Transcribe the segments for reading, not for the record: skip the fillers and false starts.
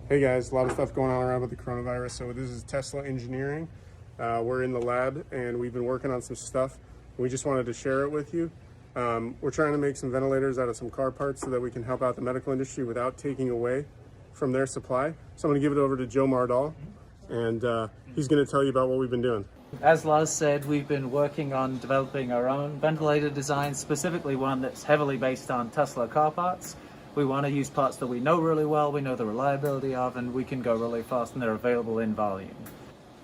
Hey guys, a lot of stuff going on around with the coronavirus. So this is Tesla Engineering. We're in the lab and we've been working on some stuff. We just wanted to share it with you. We're trying to make some ventilators out of some car parts so that we can help out the medical industry without taking away from their supply. So I'm going to give it over to Joe Mardall, and he's going to tell you about what we've been doing. As Lars said, we've been working on developing our own ventilator design, specifically one that's heavily based on Tesla car parts. We want to use parts that we know really well, we know the reliability of, and we can go really fast, and they're available in volume.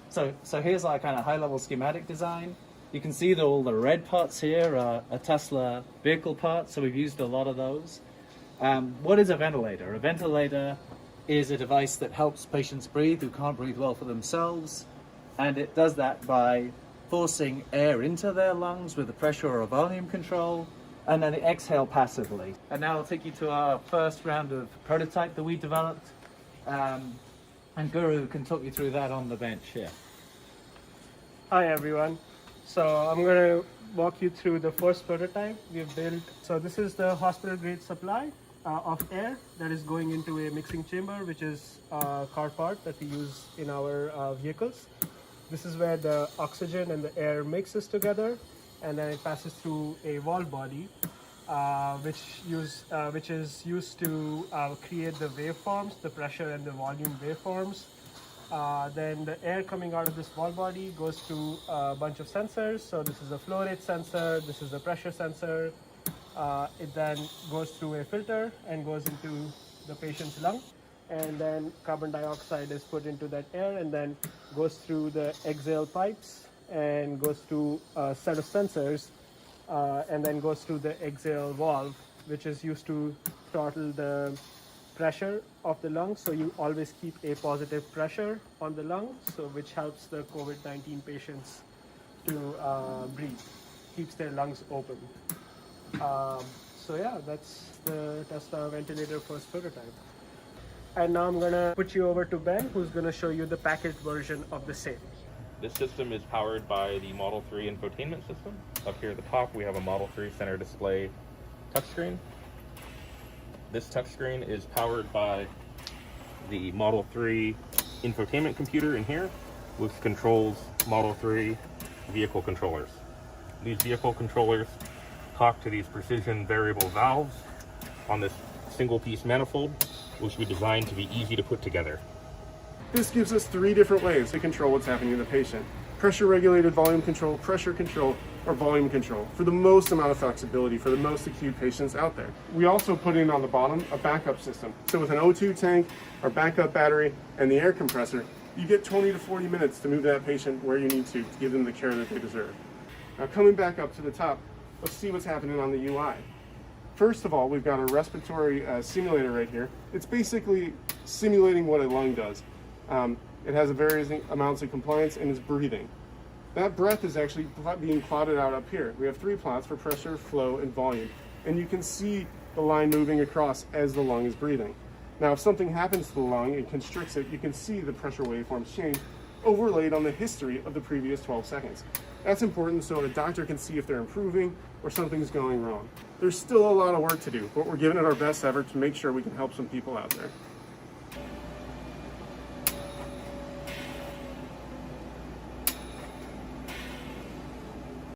So here's our kind of high-level schematic design. You can see that all the red parts here are Tesla vehicle parts, so we've used a lot of those. What is a ventilator? A ventilator is a device that helps patients breathe who can't breathe well for themselves, and it does that by forcing air into their lungs with a pressure or a volume control, and then they exhale passively. And now I'll take you to our first round of prototype that we developed, and Guru can talk you through that on the bench here. Hi everyone. So I'm going to walk you through the first prototype we've built. So this is the hospital grade supply of air that is going into a mixing chamber, which is a car part that we use in our vehicles. This is where the oxygen and the air mixes together, and then it passes through a valve body, which is used to create the waveforms, the pressure and the volume waveforms. Then the air coming out of this valve body goes to a bunch of sensors. So this is a flow rate sensor, this is a pressure sensor. It then goes through a filter and goes into the patient's lung. And then carbon dioxide is put into that air and then goes through the exhale pipes and goes through a set of sensors, and then goes through the exhale valve, which is used to throttle the pressure of the lungs. So you always keep a positive pressure on the lung, so which helps the COVID-19 patients to breathe, keeps their lungs open. So yeah, that's the Tesla ventilator first prototype. And now I'm gonna put you over to Ben, who's gonna show you the packaged version of the same. This system is powered by the Model 3 infotainment system. Up here at the top, we have a Model 3 center display touchscreen. This touchscreen is powered by the Model 3 infotainment computer in here, which controls Model 3 vehicle controllers. These vehicle controllers talk to these precision variable valves on this single piece manifold, which we designed to be easy to put together. This gives us 3 different ways to control what's happening to the patient: pressure regulated volume control, pressure control, or volume control, for the most amount of flexibility for the most acute patients out there. We also put in on the bottom a backup system. So with an O2 tank, our backup battery, and the air compressor, you get 20 to 40 minutes to move that patient where you need to give them the care that they deserve. Now coming back up to the top, let's see what's happening on the UI. First of all, we've got a respiratory simulator right here. It's basically simulating what a lung does. It has various amounts of compliance and is breathing. That breath is actually being plotted out up here. We have 3 plots for pressure, flow, and volume. And you can see the line moving across as the lung is breathing. Now, if something happens to the lung and constricts it, you can see the pressure waveforms change, overlaid on the history of the previous 12 seconds. That's important so a doctor can see if they're improving or something's going wrong. There's still a lot of work to do, but we're giving it our best effort to make sure we can help some people out there.